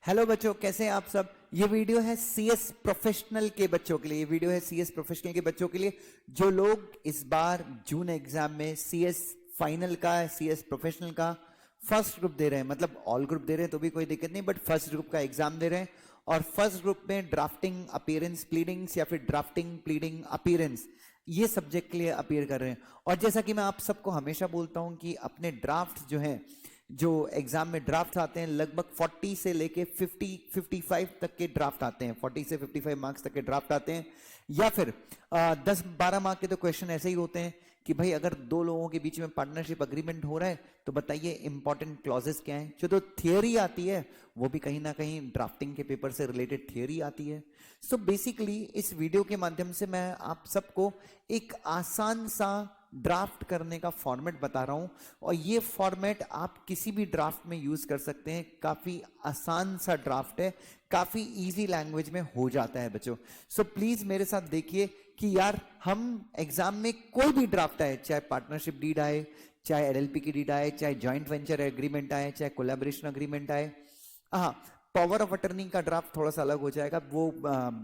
Hello बच्चों, कैसे हैं आप सब। ये वीडियो है सीएस प्रोफेशनल के बच्चों के लिए। ये वीडियो है सीएस प्रोफेशनल के बच्चों के लिए जो लोग इस बार जून एग्जाम में सीएस फाइनल का, सीएस प्रोफेशनल का फर्स्ट ग्रुप दे रहे हैं। मतलब ऑल ग्रुप दे रहे हैं तो भी कोई दिक्कत नहीं, बट फर्स्ट ग्रुप का एग्जाम दे रहे हैं। और फर्स्ट ग्रुप में ड्राफ्टिंग अपीयरेंस प्लीडिंग्स या फिर ड्राफ्टिंग प्लीडिंग अपीयरेंस, ये सब्जेक्ट के लिए अपीयर कर रहे हैं। और जैसा कि मैं आप सबको हमेशा बोलता हूं कि अपने ड्राफ्ट जो हैं, जो एग्जाम में ड्राफ्ट आते हैं, लगभग 40 से लेके 55 तक के ड्राफ्ट आते हैं। 40 से 55 मार्क्स तक के ड्राफ्ट आते हैं। या फिर 10-12 मार्क के तो क्वेश्चन ऐसे ही होते हैं कि भाई अगर दो लोगों के बीच में पार्टनरशिप अग्रीमेंट हो रहा है तो बताइए इंपॉर्टेंट क्लॉजेस क्या हैं। जो तो थियोरी आती है वो भी कहीं ना कहीं ड्राफ्टिंग के पेपर से रिलेटेड थियोरी आती है। सो बेसिकली इस वीडियो के माध्यम से मैं आप सबको एक आसान सा ड्राफ्ट करने का फॉर्मेट बता रहा हूं, और ये फॉर्मेट आप किसी भी ड्राफ्ट में यूज कर सकते हैं। काफी आसान सा ड्राफ्ट है, काफी इजी लैंग्वेज में हो जाता है बच्चों। सो प्लीज मेरे साथ देखिए कि यार हम एग्जाम में कोई भी ड्राफ्ट आए, चाहे पार्टनरशिप डीड आए, चाहे एलएलपी की डीड आए, चाहे जॉइंट वेंचर एग्रीमेंट आए, चाहे कोलैबोरेशन अग्रीमेंट आए। हाँ, पावर ऑफ अटर्नी का ड्राफ्ट थोड़ा सा अलग हो जाएगा, वो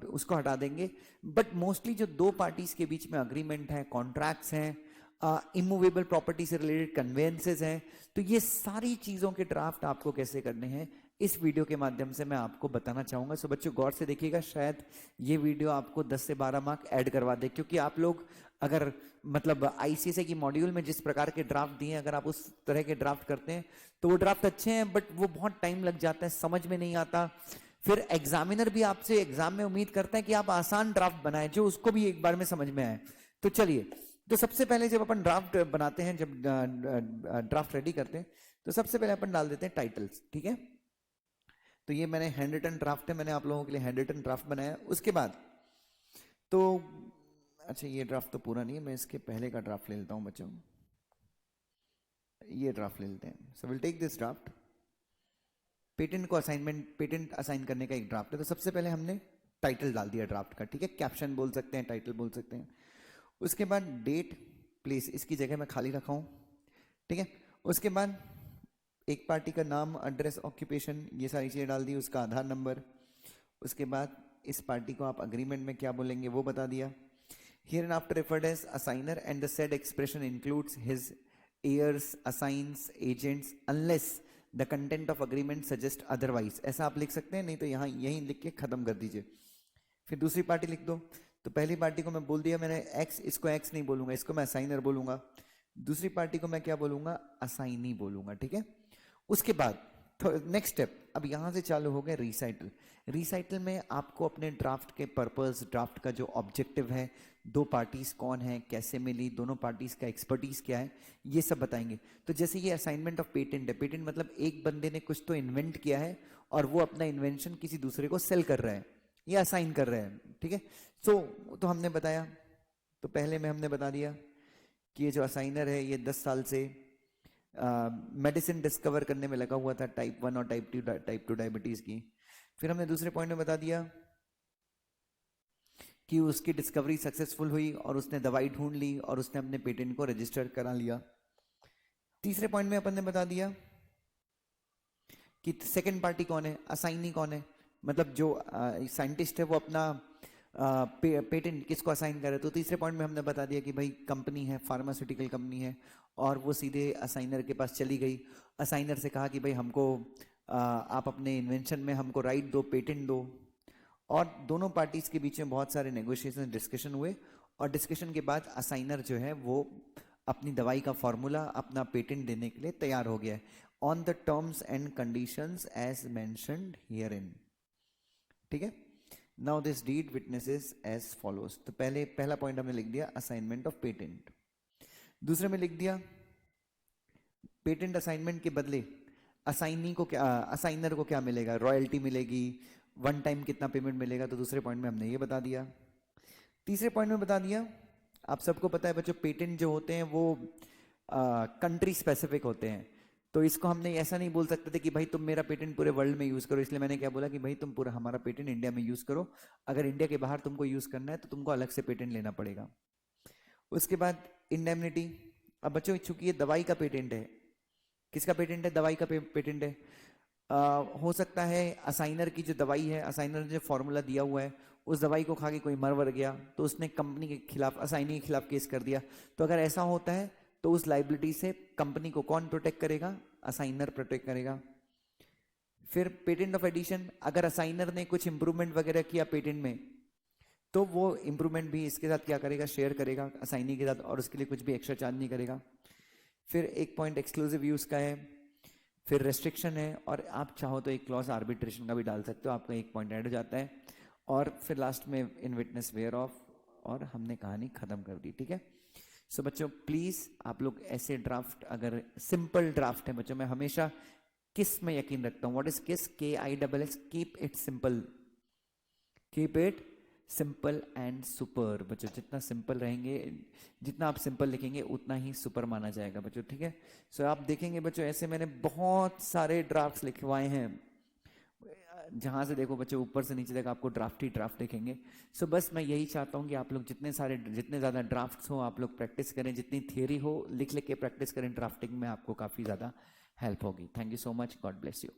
उसको हटा देंगे। बट मोस्टली जो दो पार्टीज के बीच में अग्रीमेंट है, कॉन्ट्रैक्ट्स हैं, इमूवेबल प्रॉपर्टी से रिलेटेड कन्वेंसेस हैं, तो ये सारी चीजों के ड्राफ्ट आपको कैसे करने हैं इस वीडियो के माध्यम से मैं आपको बताना चाहूंगा। सो बच्चों गौर से देखिएगा, शायद ये वीडियो आपको 10 से 12 मार्क ऐड करवा दे, क्योंकि आप लोग अगर मतलब आईसीएसई की मॉड्यूल में जिस प्रकार के ड्राफ्ट दिए, अगर आप उस तरह के ड्राफ्ट करते हैं तो वो ड्राफ्ट अच्छे हैं, बट वो बहुत टाइम लग जाता है, समझ में नहीं आता। फिर एग्जामिनर भी आपसे एग्जाम में उम्मीद करता है कि आप आसान ड्राफ्ट बनाए जो उसको भी एक बार में समझ में आए। तो चलिए, तो सबसे पहले जब अपन ड्राफ्ट बनाते हैं, जब ड्राफ्ट रेडी करते हैं, तो सबसे पहले अपन डाल देते हैं टाइटल्स। ठीक है, तो ये मैंने हैंड रिटन ड्राफ्ट है, मैंने आप लोगों के लिए हैंड रिटन ड्राफ्ट बनाया। उसके बाद तो अच्छा, ये ड्राफ्ट तो पूरा नहीं है, मैं इसके पहले का ड्राफ्ट ले लेता हूं बच्चों। ये ड्राफ्ट ले लेते हैं। So will take this draft. Patent को असाइनमेंट, पेटेंट असाइन करने का एक ड्राफ्ट है। तो सबसे पहले हमने टाइटल डाल दिया ड्राफ्ट का। ठीक है, कैप्शन बोल सकते हैं, टाइटल बोल सकते हैं। उसके बाद डेट, प्लेस, इसकी जगह मैं खाली रखा हूं। ठीक है, उसके बाद एक पार्टी का नाम, एड्रेस, ऑक्यूपेशन, ये सारी चीजें डाल दी, उसका आधार नंबर। उसके बाद इस पार्टी को आप अग्रीमेंट में क्या बोलेंगे वो बता दिया। Here and after referred as assigner and the said expression includes his heirs, assigns, agents unless the content of agreement suggest otherwise। ऐसा आप लिख सकते हैं, नहीं तो यहां यहीं लिख के खत्म कर दीजिए। फिर दूसरी पार्टी लिख दो। तो पहली पार्टी को मैं बोल दिया मैंने एक्स, इसको एक्स नहीं बोलूंगा, इसको मैं असाइनर बोलूंगा। दूसरी पार्टी को मैं क्या बोलूंगा, असाइनी बोलूंगा। ठीक है, उसके बाद नेक्स्ट स्टेप, अब यहां से चालू हो गया रिसाइटल। रिसाइटल में आपको अपने ड्राफ्ट के पर्पस, ड्राफ्ट का जो ऑब्जेक्टिव है, दो पार्टीज कौन है, कैसे मिली, दोनों पार्टीज का एक्सपर्टीज क्या है, ये सब बताएंगे। तो जैसे ये असाइनमेंट ऑफ पेटेंट है, पेटेंट मतलब एक बंदे ने कुछ तो इन्वेंट किया है और वो अपना इन्वेंशन किसी दूसरे को सेल कर रहा है या असाइन कर रहे हैं। ठीक है, तो हमने बताया, तो पहले में हमने बता दिया कि ये जो असाइनर है ये 10 साल से मेडिसिन डिस्कवर करने में लगा हुआ था, टाइप 1 और टाइप 2 डायबिटीज की। फिर हमने दूसरे पॉइंट में बता दिया कि उसकी डिस्कवरी सक्सेसफुल हुई और उसने दवाई ढूंढ ली और उसने अपने पेटेंट को रजिस्टर करा लिया। तीसरे पॉइंट में अपन ने बता दिया कि सेकंड पार्टी कौन है, असाइनी कौन है, मतलब जो साइंटिस्ट है वो अपना पेटेंट किसको असाइन करे। तो तीसरे पॉइंट में हमने बता दिया कि भाई कंपनी है, फार्मास्यूटिकल कंपनी है, और वो सीधे असाइनर के पास चली गई। असाइनर से कहा कि भाई हमको आप अपने इन्वेंशन में हमको राइट दो, पेटेंट दो। और दोनों पार्टीज के बीच में बहुत सारे नेगोशिएशन, डिस्कशन हुए, और डिस्कशन के बाद असाइनर जो है वो अपनी दवाई का फॉर्मूला, अपना पेटेंट देने के लिए तैयार हो गया है, on the terms and conditions as mentioned herein. ठीक है, now this deed witnesses as follows. तो पहला पॉइंट हमने लिख दिया असाइनमेंट ऑफ पेटेंट। दूसरे में लिख दिया पेटेंट असाइनमेंट के बदले असाइनी को क्या, असाइनर को क्या मिलेगा, रॉयल्टी मिलेगी, वन टाइम कितना पेमेंट मिलेगा। तो दूसरे पॉइंट में हमने ये बता दिया। तीसरे पॉइंट में बता दिया, आप सबको पता है बच्चों पेटेंट जो होते हैं वो कंट्री स्पेसिफिक होते हैं। तो इसको हमने ऐसा नहीं बोल सकते थे कि भाई तुम मेरा पेटेंट पूरे वर्ल्ड में यूज करो, इसलिए मैंने क्या बोला कि भाई तुम पूरा हमारा पेटेंट इंडिया में यूज करो, अगर इंडिया के बाहर तुमको यूज करना है तो तुमको अलग से पेटेंट लेना पड़ेगा। उसके बाद इंडेमनिटी। अब बच्चों चूंकि ये दवाई का पेटेंट है, किसका पेटेंट है, दवाई का पेटेंट है, हो सकता है असाइनर की जो दवाई है, असाइनर ने जो फॉर्मूला दिया हुआ है, उस दवाई को खा के कोई मर वर गया तो उसने कंपनी के खिलाफ, असाइनी के खिलाफ केस कर दिया। तो अगर ऐसा होता है तो उस लाइबिलिटी से कंपनी को कौन प्रोटेक्ट करेगा? असाइनर प्रोटेक्ट करेगा। फिर पेटेंट ऑफ एडिशन, अगर असाइनर ने कुछ इंप्रूवमेंट वगैरह किया पेटेंट में, तो वो इंप्रूवमेंट भी इसके साथ क्या करेगा? शेयर करेगा असाइनी के साथ, और उसके लिए कुछ भी एक्स्ट्रा चार्ज नहीं करेगा। फिर एक पॉइंट एक्सक्लूसिव यूज का है, फिर रेस्ट्रिक्शन है, और आप चाहो तो एक क्लॉज आर्बिट्रेशन का भी डाल सकते हो, आपका एक पॉइंट ऐड हो जाता है। और फिर लास्ट में इन विटनेस वेयर ऑफ, और हमने कहानी खत्म कर दी। ठीक है, सो बच्चों प्लीज आप लोग ऐसे ड्राफ्ट, अगर सिंपल ड्राफ्ट है बच्चों, मैं हमेशा किस में यकीन रखता हूं। व्हाट इज किस? KISS, keep it simple, keep it simple and super. बच्चों जितना सिंपल रहेंगे, जितना आप सिंपल लिखेंगे उतना ही सुपर माना जाएगा बच्चों। ठीक है, सो आप देखेंगे बच्चों ऐसे मैंने बहुत सारे ड्राफ्ट्स लिखवाए हैं, जहां से देखो बच्चों ऊपर से नीचे तक आपको ड्राफ्ट ही ड्राफ्ट दिखेंगे। सो बस मैं यही चाहता हूं कि आप लोग जितने ज्यादा ड्राफ्ट्स हो आप लोग प्रैक्टिस करें, जितनी थियरी हो लिख लिख के प्रैक्टिस करें ड्राफ्टिंग में, आपको काफी ज्यादा हेल्प होगी। Thank you so much, God bless you.